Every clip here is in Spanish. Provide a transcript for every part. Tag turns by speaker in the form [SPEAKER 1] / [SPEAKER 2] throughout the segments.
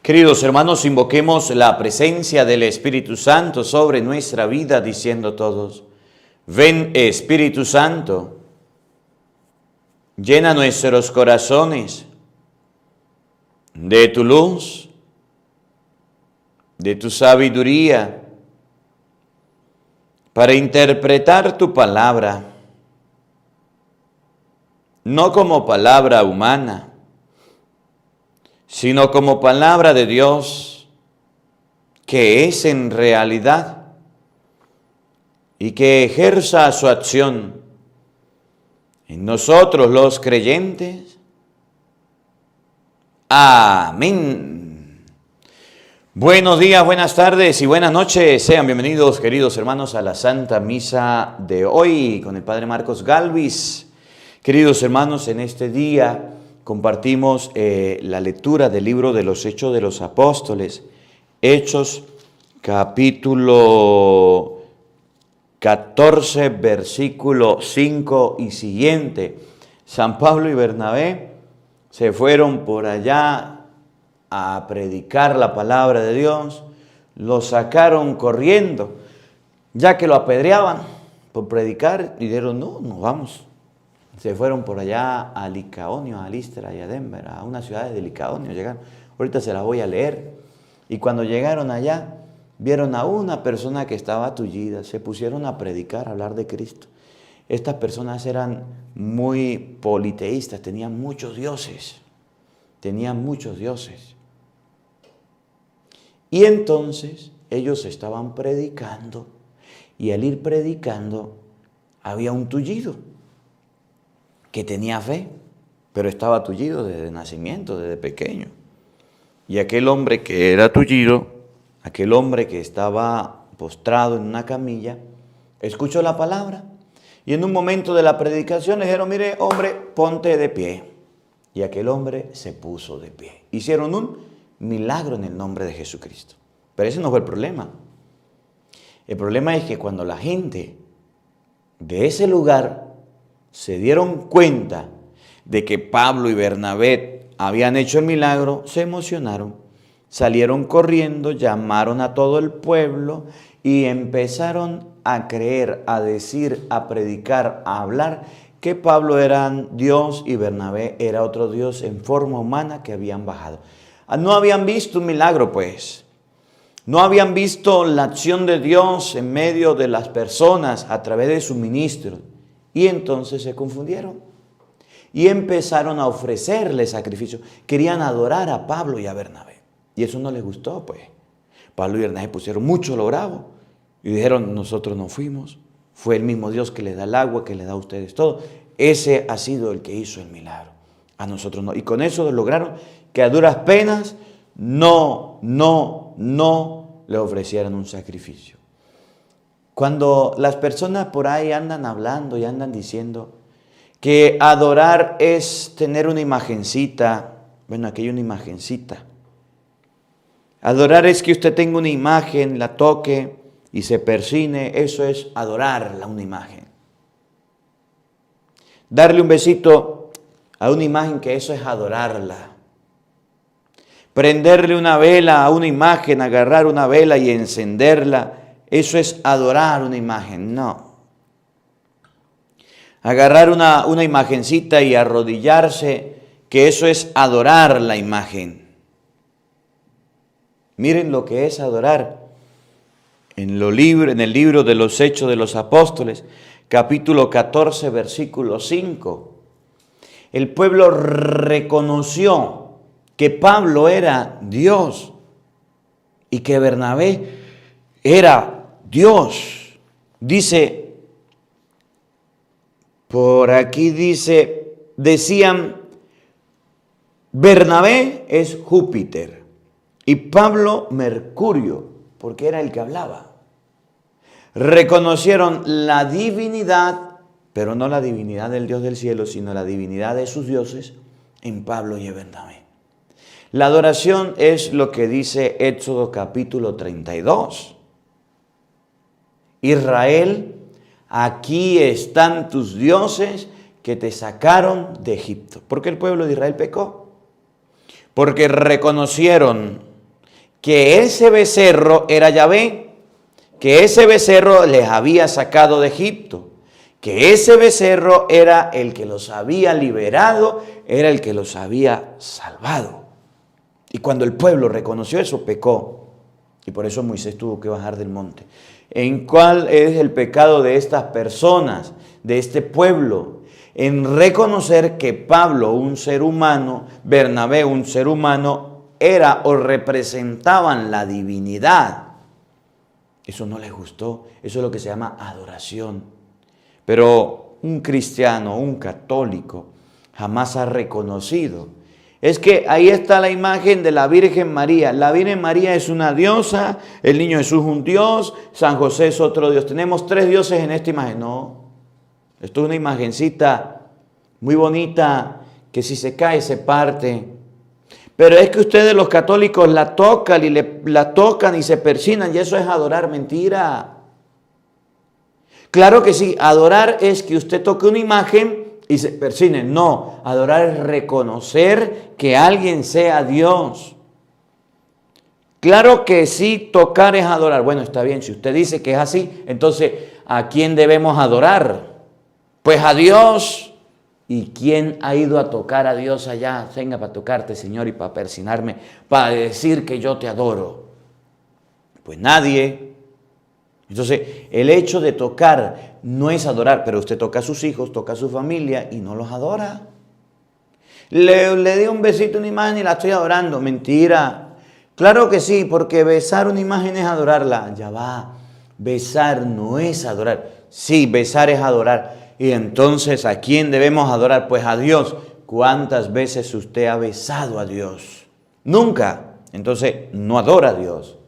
[SPEAKER 1] Queridos hermanos, invoquemos la presencia del Espíritu Santo sobre nuestra vida, diciendo todos: ven Espíritu Santo, llena nuestros corazones de tu luz, de tu sabiduría, para interpretar tu palabra, no como palabra humana, sino como palabra de Dios, que es en realidad, y que ejerza su acción en nosotros los creyentes. Amén. Buenos días, buenas tardes y buenas noches. Sean bienvenidos, queridos hermanos, a la Santa Misa de hoy con el Padre Marcos Galvis. Queridos hermanos, en este día compartimos la lectura del libro de los Hechos de los Apóstoles, Hechos capítulo 14, versículo 5 y siguiente. San Pablo y Bernabé se fueron por allá a predicar la palabra de Dios, lo sacaron corriendo, ya que lo apedreaban por predicar, y dijeron: no, nos vamos. Se fueron por allá a Licaonio, a Listra y a Denver, a unas ciudades de Licaonio llegaron. Ahorita se las voy a leer. Y cuando llegaron allá, vieron a una persona que estaba tullida, se pusieron a predicar, a hablar de Cristo. Estas personas eran muy politeístas, tenían muchos dioses. Y entonces ellos estaban predicando, y al ir predicando había un tullido que tenía fe, pero estaba tullido desde nacimiento, desde pequeño. Y aquel hombre que era tullido, aquel hombre que estaba postrado en una camilla, escuchó la palabra, y en un momento de la predicación le dijeron: mire, hombre, ponte de pie. Y aquel hombre se puso de pie. Hicieron un milagro en el nombre de Jesucristo. Pero ese no fue el problema. El problema es que cuando la gente de ese lugar se dieron cuenta de que Pablo y Bernabé habían hecho el milagro, se emocionaron, salieron corriendo, llamaron a todo el pueblo y empezaron a creer, a decir, a predicar, a hablar que Pablo era Dios y Bernabé era otro Dios en forma humana que habían bajado. No habían visto un milagro, pues. No habían visto la acción de Dios en medio de las personas a través de su ministro. Y entonces se confundieron y empezaron a ofrecerle sacrificio. Querían adorar a Pablo y a Bernabé. Y eso no les gustó, pues. Pablo y Bernabé pusieron mucho lo bravo y dijeron: nosotros no fuimos. Fue el mismo Dios que les da el agua, que les da a ustedes todo. Ese ha sido el que hizo el milagro. A nosotros no. Y con eso lograron que a duras penas no le ofrecieran un sacrificio. Cuando las personas por ahí andan hablando y andan diciendo que adorar es tener una imagencita, bueno, aquí hay una imagencita. Adorar es que usted tenga una imagen, la toque y se persine, eso es adorar una imagen. Darle un besito a una imagen, que eso es adorarla. Prenderle una vela a una imagen, agarrar una vela y encenderla, eso es adorar una imagen. No. Agarrar una imagencita y arrodillarse, que eso es adorar la imagen. Miren lo que es adorar. En el libro de los Hechos de los Apóstoles, capítulo 14, versículo 5. El pueblo reconoció que Pablo era Dios y que Bernabé era Dios. Dice, por aquí decían: Bernabé es Júpiter y Pablo Mercurio, porque era el que hablaba. Reconocieron la divinidad, pero no la divinidad del Dios del cielo, sino la divinidad de sus dioses en Pablo y en Bernabé. La adoración es lo que dice Éxodo capítulo 32. Israel, aquí están tus dioses que te sacaron de Egipto. ¿Por qué el pueblo de Israel pecó? Porque reconocieron que ese becerro era Yahvé, que ese becerro les había sacado de Egipto, que ese becerro era el que los había liberado, era el que los había salvado. Y cuando el pueblo reconoció eso, pecó. Y por eso Moisés tuvo que bajar del monte. ¿En cuál es el pecado de estas personas, de este pueblo? En reconocer que Pablo, un ser humano, Bernabé, un ser humano, era o representaban la divinidad. Eso no les gustó. Eso es lo que se llama adoración. Pero un cristiano, un católico, jamás ha reconocido. Es que ahí está la imagen de la Virgen María. La Virgen María es una diosa, el niño Jesús es un dios, San José es otro dios. Tenemos 3 dioses en esta imagen. No, esto es una imagencita muy bonita que si se cae se parte. Pero es que ustedes los católicos la tocan y se persignan y eso es adorar. Mentira. Claro que sí, adorar es que usted toque una imagen y se persigne. No, adorar es reconocer que alguien sea Dios. Claro que sí, tocar es adorar. Bueno, está bien, si usted dice que es así, entonces, ¿a quién debemos adorar? Pues a Dios. ¿Y quién ha ido a tocar a Dios allá? Venga para tocarte, Señor, y para persignarme, para decir que yo te adoro. Pues nadie. Entonces, el hecho de tocar no es adorar, pero usted toca a sus hijos, toca a su familia y no los adora. Le di un besito a una imagen y la estoy adorando. Mentira. Claro que sí, porque besar una imagen es adorarla. Ya va. Besar no es adorar. Sí, besar es adorar. Y entonces, ¿a quién debemos adorar? Pues a Dios. ¿Cuántas veces usted ha besado a Dios? Nunca. Entonces, no adora a Dios.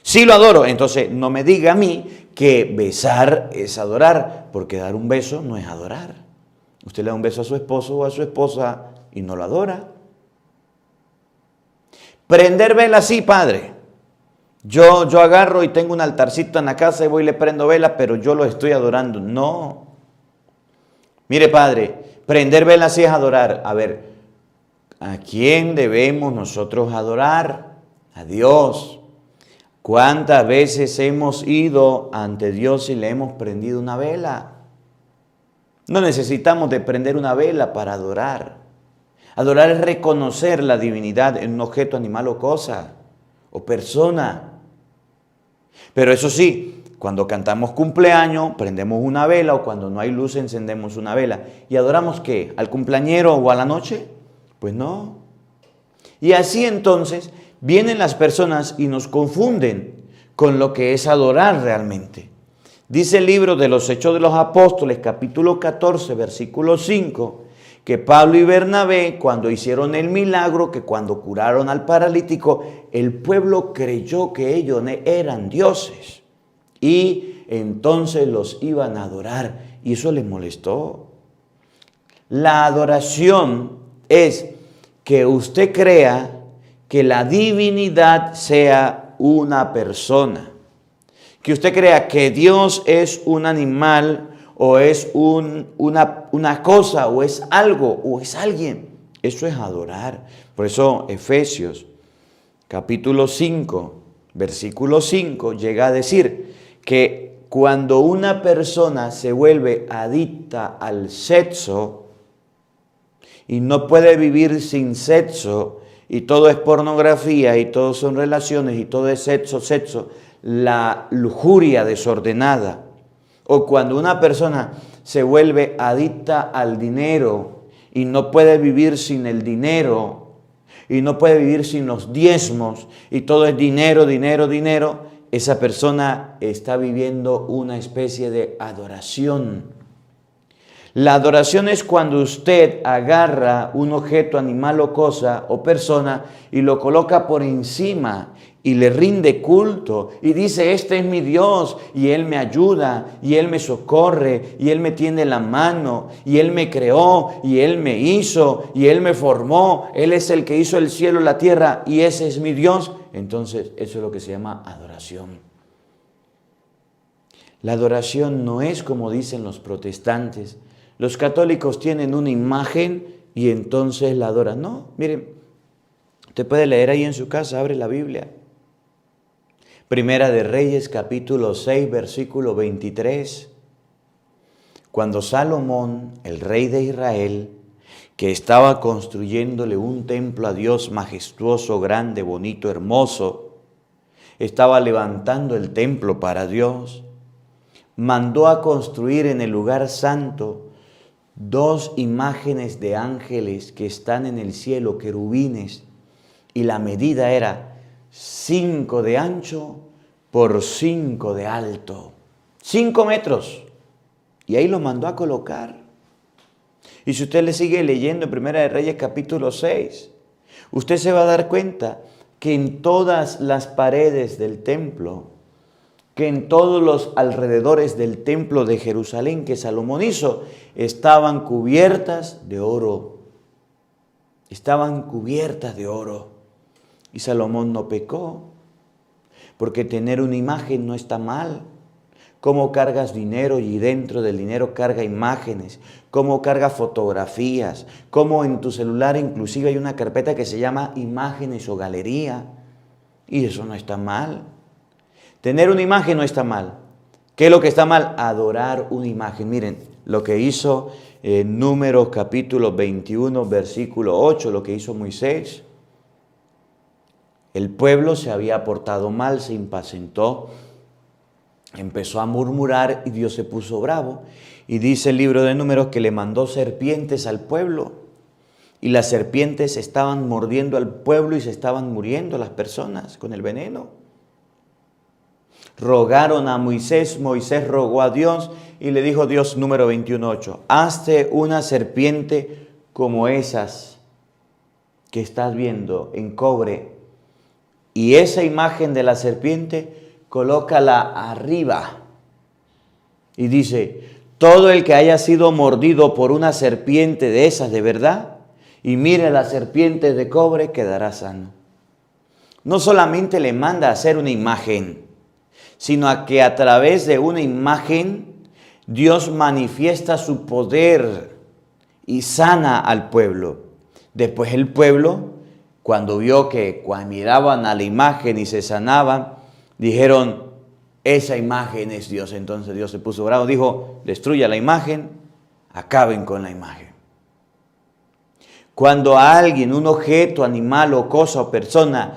[SPEAKER 1] Sí lo adoro, entonces no me diga a mí que besar es adorar, porque dar un beso no es adorar. Usted le da un beso a su esposo o a su esposa y no lo adora. Prender vela, sí, padre. Yo agarro y tengo un altarcito en la casa y voy y le prendo vela, pero yo lo estoy adorando. No. Mire, padre, prender vela sí es adorar. A ver, ¿a quién debemos nosotros adorar? A Dios. ¿Cuántas veces hemos ido ante Dios y le hemos prendido una vela? No necesitamos de prender una vela para adorar. Adorar es reconocer la divinidad en un objeto, animal o cosa, o persona. Pero eso sí, cuando cantamos cumpleaños, prendemos una vela, o cuando no hay luz, encendemos una vela. ¿Y adoramos qué? ¿Al cumpleañero o a la noche? Pues no. Y así entonces vienen las personas y nos confunden con lo que es adorar realmente. Dice el libro de los Hechos de los Apóstoles, capítulo 14, versículo 5, que Pablo y Bernabé, cuando hicieron el milagro, que cuando curaron al paralítico, el pueblo creyó que ellos eran dioses. Y entonces los iban a adorar. Y eso les molestó. La adoración es que usted crea que la divinidad sea una persona. Que usted crea que Dios es un animal o es una cosa o es algo o es alguien. Eso es adorar. Por eso Efesios capítulo 5, versículo 5 llega a decir que cuando una persona se vuelve adicta al sexo y no puede vivir sin sexo, y todo es pornografía, y todo son relaciones, y todo es sexo, la lujuria desordenada. O cuando una persona se vuelve adicta al dinero y no puede vivir sin el dinero, y no puede vivir sin los diezmos, y todo es dinero, dinero, dinero, esa persona está viviendo una especie de adoración. La adoración es cuando usted agarra un objeto, animal o cosa o persona y lo coloca por encima y le rinde culto y dice, este es mi Dios y Él me ayuda y Él me socorre y Él me tiende la mano y Él me creó y Él me hizo y Él me formó. Él es el que hizo el cielo y la tierra y ese es mi Dios. Entonces eso es lo que se llama adoración. La adoración no es como dicen los protestantes. Los católicos tienen una imagen y entonces la adoran. No, miren, usted puede leer ahí en su casa, abre la Biblia. Primera de Reyes, capítulo 6, versículo 23. Cuando Salomón, el rey de Israel, que estaba construyéndole un templo a Dios majestuoso, grande, bonito, hermoso, estaba levantando el templo para Dios, mandó a construir en el lugar santo 2 imágenes de ángeles que están en el cielo, querubines, y la medida era 5 de ancho por 5 de alto, 5 metros, y ahí lo mandó a colocar. Y si usted le sigue leyendo en Primera de Reyes capítulo 6, usted se va a dar cuenta que en todas las paredes del templo, que en todos los alrededores del templo de Jerusalén que Salomón hizo, estaban cubiertas de oro. Estaban cubiertas de oro. Y Salomón no pecó, porque tener una imagen no está mal. Cómo cargas dinero y dentro del dinero carga imágenes, cómo carga fotografías, cómo en tu celular inclusive hay una carpeta que se llama imágenes o galería. Y eso no está mal. Tener una imagen no está mal. ¿Qué es lo que está mal? Adorar una imagen. Miren, lo que hizo Números capítulo 21, versículo 8, lo que hizo Moisés. El pueblo se había portado mal, se impacientó, empezó a murmurar y Dios se puso bravo. Y dice el libro de Números que le mandó serpientes al pueblo. Y las serpientes estaban mordiendo al pueblo y se estaban muriendo las personas con el veneno. Rogaron a Moisés, Moisés rogó a Dios y le dijo Dios, número 21:8, hazte una serpiente como esas que estás viendo en cobre. Y esa imagen de la serpiente, colócala arriba. Y dice, todo el que haya sido mordido por una serpiente de esas de verdad, y mire la serpiente de cobre, quedará sano. No solamente le manda a hacer una imagen, sino a que a través de una imagen Dios manifiesta su poder y sana al pueblo. Después el pueblo, cuando vio que cuando miraban a la imagen y se sanaban, dijeron, esa imagen es Dios. Entonces Dios se puso bravo, dijo, destruya la imagen, acaben con la imagen. Cuando a alguien, un objeto, animal o cosa o persona,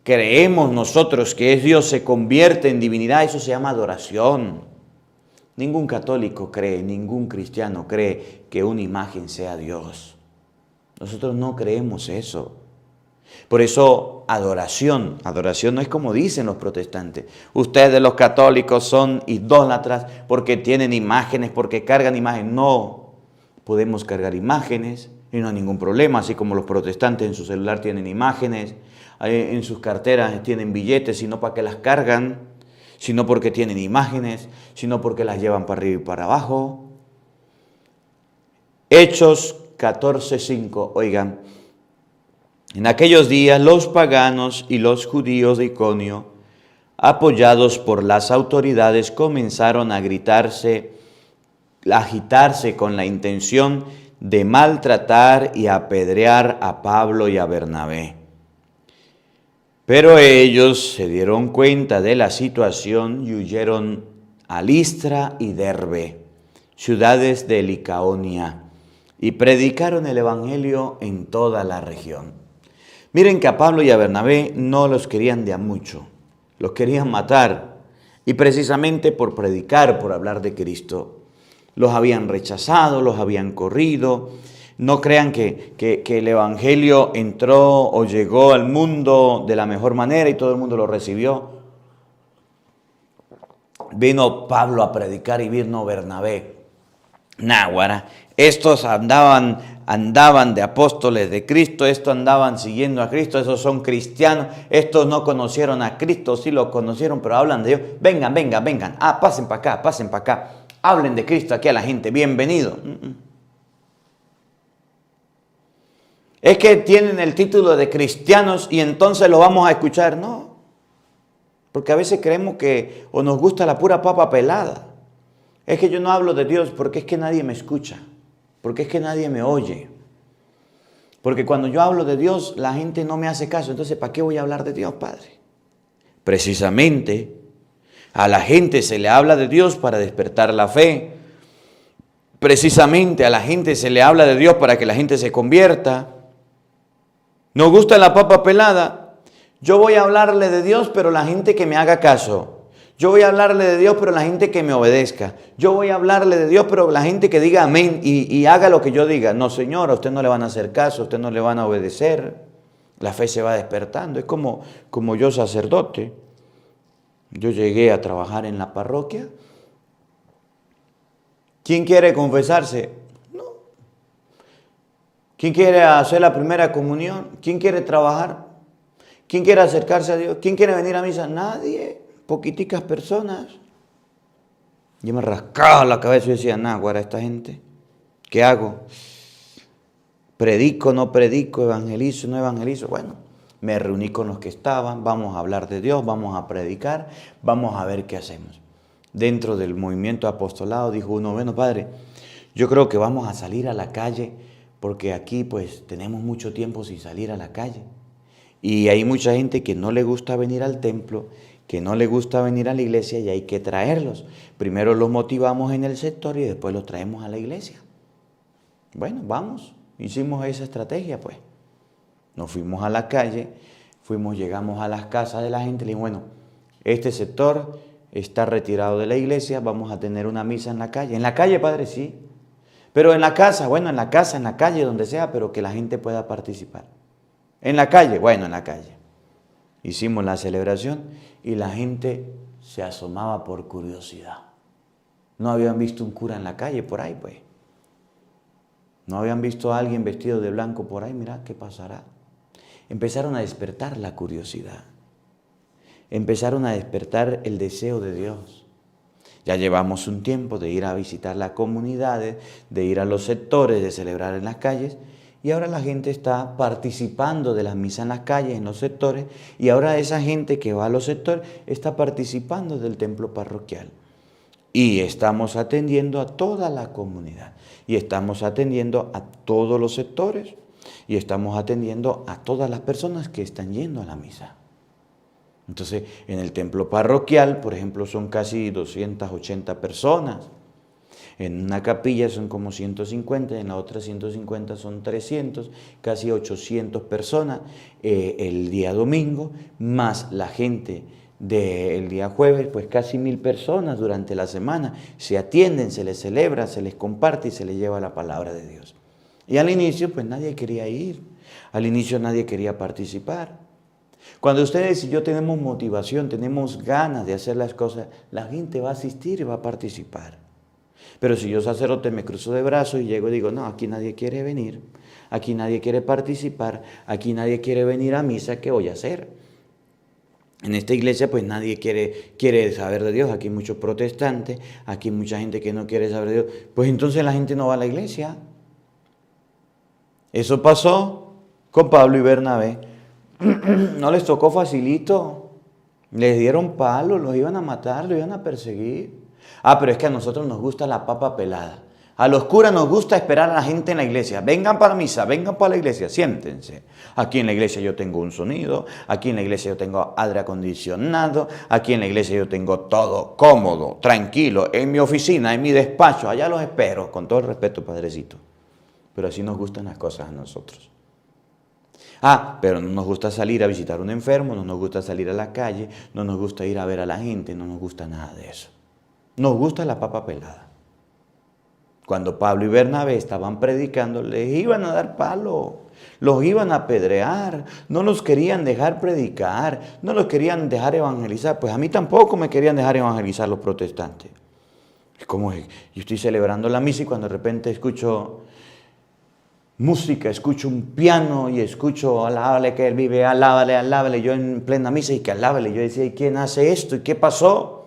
[SPEAKER 1] creemos nosotros que es Dios, se convierte en divinidad, eso se llama adoración. Ningún católico cree, ningún cristiano cree que una imagen sea Dios. Nosotros no creemos eso. Por eso adoración no es como dicen los protestantes. Ustedes los católicos son idólatras porque tienen imágenes, porque cargan imágenes. No, podemos cargar imágenes y no hay ningún problema, así como los protestantes en su celular tienen imágenes, en sus carteras tienen billetes, sino para que las cargan, sino porque tienen imágenes, sino porque las llevan para arriba y para abajo. Hechos 14:5, oigan, en aquellos días los paganos y los judíos de Iconio, apoyados por las autoridades, comenzaron a agitarse con la intención de maltratar y apedrear a Pablo y a Bernabé. Pero ellos se dieron cuenta de la situación y huyeron a Listra y Derbe, ciudades de Licaonia, y predicaron el evangelio en toda la región. Miren que a Pablo y a Bernabé no los querían de a mucho, los querían matar, y precisamente por predicar, por hablar de Cristo. Los habían rechazado, los habían corrido. No crean que el evangelio entró o llegó al mundo de la mejor manera y todo el mundo lo recibió. Vino Pablo a predicar y vino Bernabé. Náguara, estos andaban de apóstoles de Cristo, estos andaban siguiendo a Cristo, esos son cristianos, estos no conocieron a Cristo, sí lo conocieron, pero hablan de Dios. Vengan, pasen para acá, hablen de Cristo aquí a la gente, bienvenido. Es que tienen el título de cristianos y entonces lo vamos a escuchar. No, porque a veces creemos que o nos gusta la pura papa pelada. Es que yo no hablo de Dios porque es que nadie me escucha, porque es que nadie me oye. Porque cuando yo hablo de Dios, la gente no me hace caso. Entonces, ¿para qué voy a hablar de Dios, Padre? Precisamente, a la gente se le habla de Dios para despertar la fe. Precisamente a la gente se le habla de Dios para que la gente se convierta. ¿Nos gusta la papa pelada? Yo voy a hablarle de Dios, pero la gente que me haga caso. Yo voy a hablarle de Dios, pero la gente que me obedezca. Yo voy a hablarle de Dios, pero la gente que diga amén y haga lo que yo diga. No, señor, a usted no le van a hacer caso, a usted no le van a obedecer. La fe se va despertando. Es como yo, sacerdote. Yo llegué a trabajar en la parroquia. ¿Quién quiere confesarse? No. ¿Quién quiere hacer la primera comunión? ¿Quién quiere trabajar? ¿Quién quiere acercarse a Dios? ¿Quién quiere venir a misa? Nadie. Poquiticas personas. Yo me rascaba la cabeza y decía, náguara, esta gente, ¿qué hago? ¿Predico, no predico, evangelizo, no evangelizo? Bueno, me reuní con los que estaban, vamos a hablar de Dios, vamos a predicar, vamos a ver qué hacemos. Dentro del movimiento apostolado dijo uno, bueno, padre, yo creo que vamos a salir a la calle porque aquí pues tenemos mucho tiempo sin salir a la calle. Y hay mucha gente que no le gusta venir al templo, que no le gusta venir a la iglesia y hay que traerlos. Primero los motivamos en el sector y después los traemos a la iglesia. Bueno, vamos, hicimos esa estrategia pues. Nos fuimos a la calle, llegamos a las casas de la gente, le dijimos, bueno, este sector está retirado de la iglesia, vamos a tener una misa en la calle. ¿En la calle, padre? Sí. Pero en la casa, bueno, en la casa, en la calle, donde sea, pero que la gente pueda participar. En la calle, bueno, en la calle. Hicimos la celebración y la gente se asomaba por curiosidad. No habían visto un cura en la calle por ahí, pues. No habían visto a alguien vestido de blanco por ahí, mira, ¿qué pasará? Empezaron a despertar la curiosidad. Empezaron a despertar el deseo de Dios. Ya llevamos un tiempo de ir a visitar las comunidades, de ir a los sectores, de celebrar en las calles, y ahora la gente está participando de las misas en las calles, en los sectores, y ahora esa gente que va a los sectores está participando del templo parroquial. Y estamos atendiendo a toda la comunidad, y estamos atendiendo a todos los sectores, y estamos atendiendo a todas las personas que están yendo a la misa. Entonces, en el templo parroquial, por ejemplo, son casi 280 personas. En una capilla son como 150, en la otra 150 son 300, casi 800 personas el día domingo, más la gente del día jueves, pues casi 1000 personas durante la semana. Se atienden, se les celebra, se les comparte y se les lleva la palabra de Dios. Y al inicio, pues nadie quería ir, al inicio nadie quería participar. Cuando ustedes y yo tenemos motivación, tenemos ganas de hacer las cosas, la gente va a asistir y va a participar. Pero si yo, sacerdote, me cruzo de brazos y llego y digo, no, aquí nadie quiere venir, aquí nadie quiere participar, aquí nadie quiere venir a misa, ¿qué voy a hacer? En esta iglesia pues nadie quiere saber de Dios, aquí hay muchos protestantes, aquí hay mucha gente que no quiere saber de Dios, pues entonces la gente no va a la iglesia. Eso pasó con Pablo y Bernabé. No les tocó facilito, les dieron palos, los iban a matar, los iban a perseguir. Ah, pero es que a nosotros nos gusta la papa pelada. A los curas nos gusta esperar a la gente en la iglesia. Vengan para misa, vengan para la iglesia, siéntense. Aquí en la iglesia yo tengo un sonido, aquí en la iglesia yo tengo aire acondicionado, aquí en la iglesia yo tengo todo cómodo, tranquilo, en mi oficina, en mi despacho, allá los espero, con todo el respeto, padrecito. Pero así nos gustan las cosas a nosotros. Ah, pero no nos gusta salir a visitar a un enfermo, no nos gusta salir a la calle, no nos gusta ir a ver a la gente, no nos gusta nada de eso. Nos gusta la papa pelada. Cuando Pablo y Bernabé estaban predicando, les iban a dar palo, los iban a apedrear, no los querían dejar predicar, no los querían dejar evangelizar. Pues a mí tampoco me querían dejar evangelizar los protestantes. Es como yo estoy celebrando la misa y cuando de repente escucho música, escucho un piano y escucho alábale que él vive, alábale, alábale, yo en plena misa y que alábale. Yo decía, ¿y quién hace esto? ¿Y qué pasó?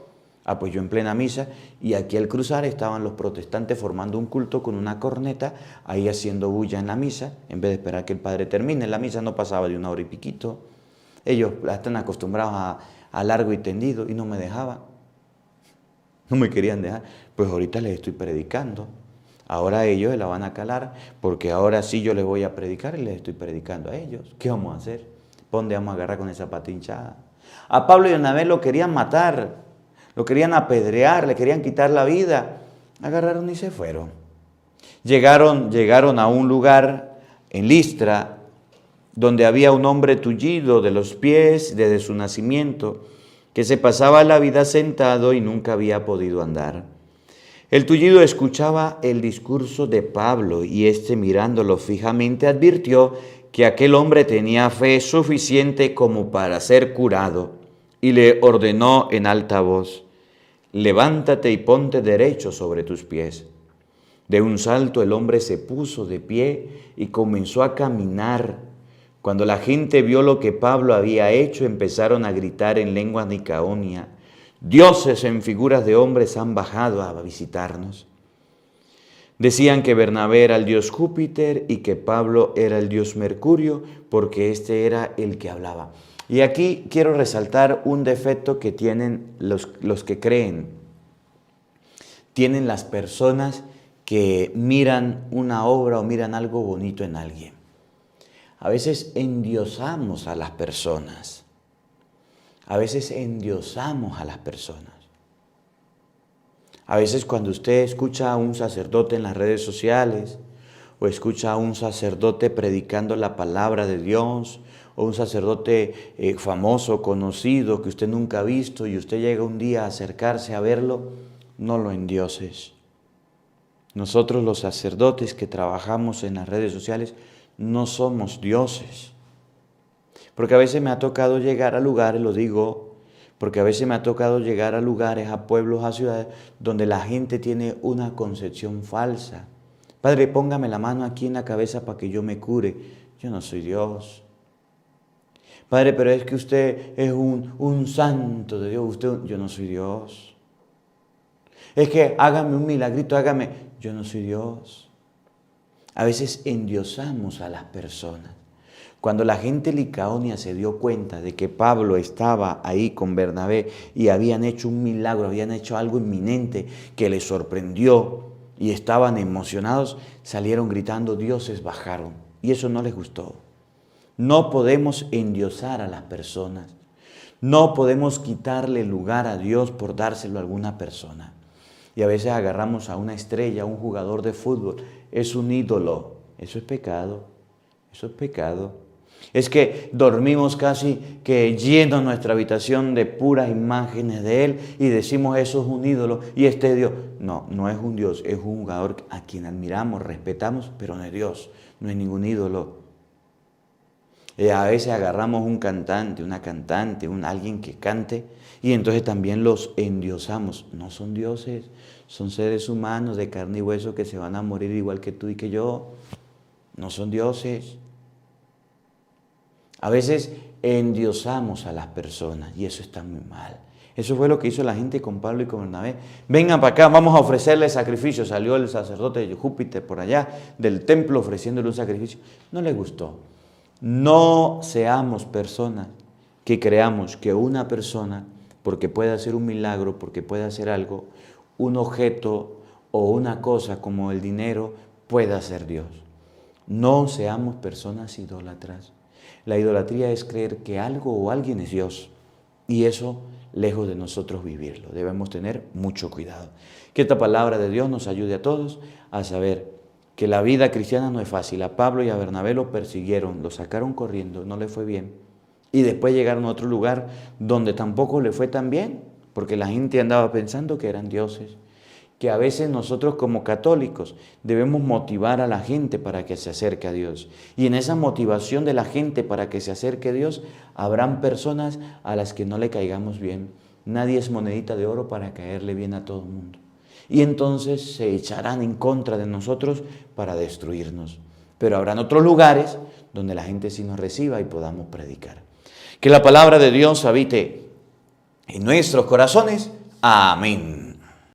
[SPEAKER 1] Ah, pues yo en plena misa y aquí al cruzar estaban los protestantes formando un culto con una corneta, ahí haciendo bulla en la misa, en vez de esperar que el padre termine. La misa no pasaba de 1 hora y piquito. Ellos están acostumbrados a largo y tendido y no me dejaban. No me querían dejar. Pues ahorita les estoy predicando. Ahora ellos se la van a calar porque ahora sí yo les voy a predicar y les estoy predicando a ellos. ¿Qué vamos a hacer? ¿Por dónde vamos a agarrar con esa pata hinchada? A Pablo y Bernabé lo querían matar, lo querían apedrear, le querían quitar la vida. Agarraron y se fueron. Llegaron a un lugar en Listra donde había un hombre tullido de los pies desde su nacimiento, que se pasaba la vida sentado y nunca había podido andar. El tullido escuchaba el discurso de Pablo y éste, mirándolo fijamente, advirtió que aquel hombre tenía fe suficiente como para ser curado y le ordenó en alta voz: levántate y ponte derecho sobre tus pies. De un salto el hombre se puso de pie y comenzó a caminar. Cuando la gente vio lo que Pablo había hecho, empezaron a gritar en lengua licaonia: dioses en figuras de hombres han bajado a visitarnos. Decían que Bernabé era el dios Júpiter y que Pablo era el dios Mercurio, porque este era el que hablaba. Y aquí quiero resaltar un defecto que tienen los que creen. Tienen las personas que miran una obra o miran algo bonito en alguien. A veces endiosamos a las personas. A veces endiosamos a las personas. A veces cuando usted escucha a un sacerdote en las redes sociales, o escucha a un sacerdote predicando la palabra de Dios, o un sacerdote famoso, conocido, que usted nunca ha visto, y usted llega un día a acercarse a verlo, no lo endioses. Nosotros los sacerdotes que trabajamos en las redes sociales no somos dioses. Porque a veces me ha tocado llegar a lugares, lo digo, porque a veces me ha tocado llegar a lugares, a pueblos, a ciudades, donde la gente tiene una concepción falsa. Padre, póngame la mano aquí en la cabeza para que yo me cure. Yo no soy Dios. Padre, pero es que usted es un santo de Dios. Yo no soy Dios. Es que hágame un milagrito, hágame. Yo no soy Dios. A veces endiosamos a las personas. Cuando la gente licaonia se dio cuenta de que Pablo estaba ahí con Bernabé y habían hecho un milagro, habían hecho algo inminente que les sorprendió y estaban emocionados, salieron gritando: dioses bajaron. Y eso no les gustó. No podemos endiosar a las personas. No podemos quitarle lugar a Dios por dárselo a alguna persona. Y a veces agarramos a una estrella, a un jugador de fútbol. Es un ídolo. Eso es pecado. Eso es pecado. Es que dormimos casi que lleno nuestra habitación de puras imágenes de Él y decimos: eso es un ídolo y este es Dios. No, no es un Dios, es un jugador a quien admiramos, respetamos, pero no es Dios, no es ningún ídolo. A veces agarramos un cantante, una cantante, alguien que cante y entonces también los endiosamos. No son dioses, son seres humanos de carne y hueso que se van a morir igual que tú y que yo. No son dioses. A veces endiosamos a las personas y eso está muy mal. Eso fue lo que hizo la gente con Pablo y con Bernabé. Vengan para acá, vamos a ofrecerle sacrificio. Salió el sacerdote de Júpiter por allá del templo ofreciéndole un sacrificio. No le gustó. No seamos personas que creamos que una persona, porque puede hacer un milagro, porque puede hacer algo, un objeto o una cosa como el dinero, pueda ser Dios. No seamos personas idólatras. La idolatría es creer que algo o alguien es Dios y eso lejos de nosotros vivirlo. Debemos tener mucho cuidado. Que esta palabra de Dios nos ayude a todos a saber que la vida cristiana no es fácil. A Pablo y a Bernabé lo persiguieron, lo sacaron corriendo, no le fue bien. Y después llegaron a otro lugar donde tampoco le fue tan bien, porque la gente andaba pensando que eran dioses. Que a veces nosotros como católicos debemos motivar a la gente para que se acerque a Dios. Y en esa motivación de la gente para que se acerque a Dios, habrán personas a las que no le caigamos bien. Nadie es monedita de oro para caerle bien a todo el mundo. Y entonces se echarán en contra de nosotros para destruirnos. Pero habrán otros lugares donde la gente sí nos reciba y podamos predicar. Que la palabra de Dios habite en nuestros corazones. Amén.